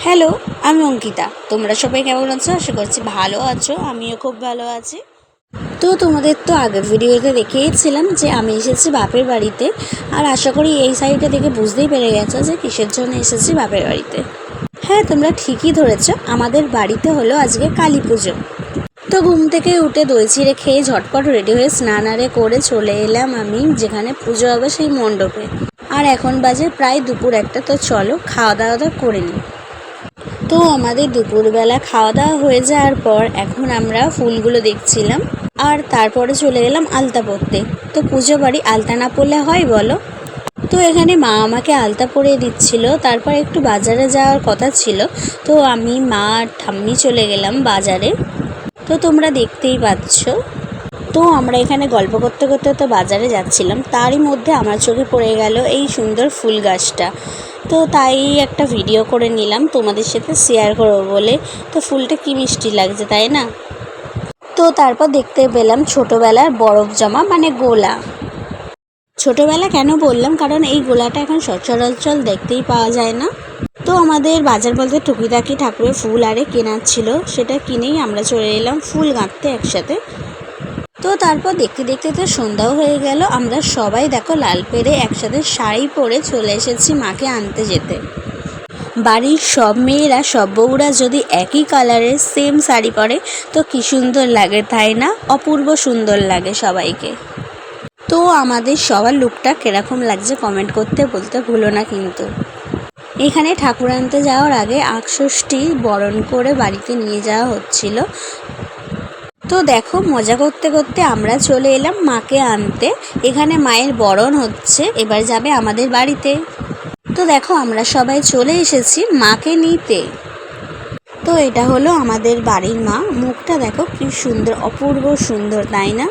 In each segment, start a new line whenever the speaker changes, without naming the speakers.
Hello, আমি অঙ্কিতা। তোমরা সবাই কেমন আছো? আশা করছি ভালো আছো। আমিও খুব ভালো আছি। তো তোমাদের তো আগের ভিডিওতে দেখিয়েছিলাম যে আমি এসেছি বাপের বাড়িতে। আর আশা করি এই সাইডটা দেখে বুঝতেই পেরে গেছো যে কিসের জন্য এসেছি বাপের বাড়িতে। হ্যাঁ, তোমরা ঠিকই ধরেছ, আমাদের বাড়িতে হলো আজকে কালী পুজো। তো ঘুম থেকে উঠে দই চিড়ে খেয়ে ঝটপট রেডি হয়ে স্নান আরে করে চলে এলাম আমি যেখানে পুজো হবে সেই মণ্ডপে। আর এখন বাজে প্রায় দুপুর একটা। তো চলো খাওয়া দাওয়া করে নিই। তো আমাদের দুপুরবেলা খাওয়া দাওয়া হয়ে যাওয়ার পর এখন আমরা ফুলগুলো দেখছিলাম। আর তারপরে চলে গেলাম আলতা পরতে। তো পুজো বাড়ি আলতা না পরলে হয় বলো? তো এখানে মা আমাকে আলতা পরিয়ে দিচ্ছিল। তারপর একটু বাজারে যাওয়ার কথা ছিল, তো আমি মা আর ঠাম্মি চলে গেলাম বাজারে। তো তোমরা দেখতেই পাচ্ছ। তো আমরা এখানে গল্প করতে করতে তো বাজারে যাচ্ছিলাম, তারই মধ্যে আমার চোখে পড়ে গেল এই সুন্দর ফুল গাছটা। তো তাই একটা ভিডিও করে নিলাম তোমাদের সাথে শেয়ার করবো বলে। তো ফুলটা কি মিষ্টি লাগছে, তাই না? তো তারপর দেখতে পেলাম ছোটোবেলার বরফ জমা মানে গোলা। ছোটোবেলা কেন বললাম, কারণ এই গোলাটা এখন সচরাচর দেখতেই পাওয়া যায় না। তো আমাদের বাজার বলতে টুকিটাকি ঠাকুরের ফুল আরে কেনার ছিল, সেটা কিনেই আমরা চলে এলাম ফুল গাঁথতে একসাথে। তো তারপর দেখতে দেখতে তো সন্ধ্যাও হয়ে গেল। আমরা সবাই দেখো লাল পেরে একসাথে শাড়ি পরে চলে এসেছি মাকে আনতে যেতে। বাড়ির সব মেয়েরা সব বউরা যদি একই কালারের সেম শাড়ি পরে তো কি সুন্দর লাগে, তাই না? অপূর্ব সুন্দর লাগে সবাইকে। তো আমাদের সবার লুকটা কীরকম লাগছে কমেন্ট করতে বলতে ভুলো না কিন্তু। এখানে ঠাকুর আনতে যাওয়ার আগে আখষষ্ঠী বরণ করে বাড়িতে নিয়ে যাওয়া হচ্ছিল। তো দেখো মজা করতে করতে আমরা চলে এলাম মাকে আনতে। এখানে মায়ের বরণ হচ্ছে, এবার যাবে আমাদের বাড়িতে। তো দেখো আমরা সবাই চলে এসেছি মাকে নিতে। তো এটা হলো আমাদের বাড়ির মা, মুখটা দেখো কি সুন্দর, অপূর্ব সুন্দর, তাই না?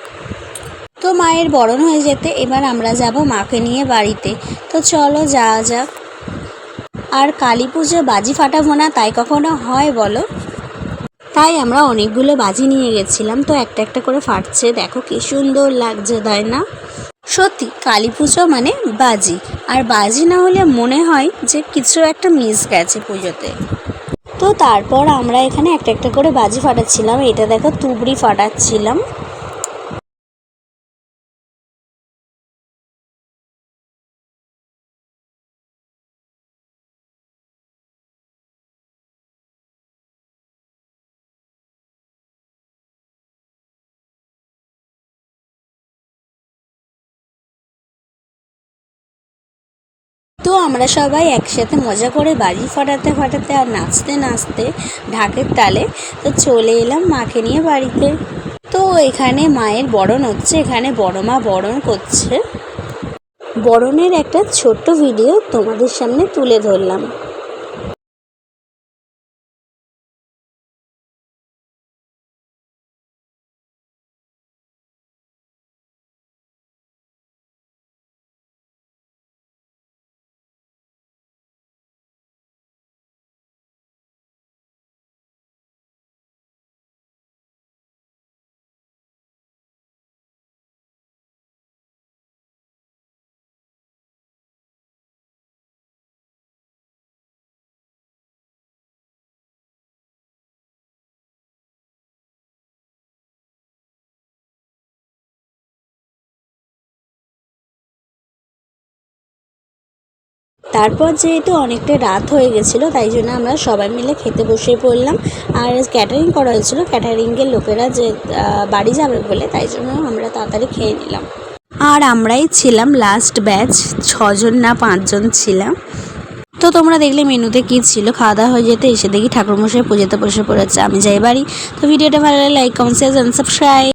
তো মায়ের বরণ হয়ে যেতে এবার আমরা যাব মাকে নিয়ে বাড়িতে। তো চলো যাওয়া যাক। আর কালী পুজো বাজি ফাটাবো না তাই কখনো হয় বলো? তাই আমরা অনেকগুলো বাজি নিয়ে গেছিলাম। তো একটা একটা করে ফাটছে, দেখো কি সুন্দর লাগছে, তাই না? সত্যি কালী পুজো মানে বাজি, আর বাজি না হলে মনে হয় যে কিছু একটা মিস গেছে পুজোতে। তো তারপর আমরা এখানে একটা একটা করে বাজি ফাটাচ্ছিলাম। এটা দেখো তুবড়ি ফাটাচ্ছিলাম। তো আমরা সবাই একসাথে মজা করে বাজি ফাটাতে ফাটাতে আর নাচতে নাচতে ঢাকের তালে তো চলে এলাম মাকে নিয়ে বাড়িতে। তো এখানে মায়ের বরণ হচ্ছে, এখানে বড় মা বরণ করছে। বরণের একটা ছোট্ট ভিডিও তোমাদের সামনে তুলে ধরলাম। তারপর যেহেতু অনেকটা রাত হয়ে গেছিলো তাই জন্য আমরা সবাই মিলে খেতে বসে পড়লাম। আর ক্যাটারিং করা হয়েছিল, ক্যাটারিংয়ের লোকেরা যে বাড়ি যাবে বলে তাই জন্য আমরা তাড়াতাড়ি খেয়ে নিলাম। আর আমরাই ছিলাম লাস্ট ব্যাচ, 6জন না 5জন ছিলাম। তো তোমরা দেখলে মেনুতে কী ছিল। খাওয়া দাওয়া হয়ে যেতে এসে দেখি ঠাকুরমশাই পুজোতে বসে পড়েছে। আমি যাই বাড়ি। তো ভিডিওটা ভালো লাগলে লাইক কমেন্ট শেয়ার সাবস্ক্রাইব।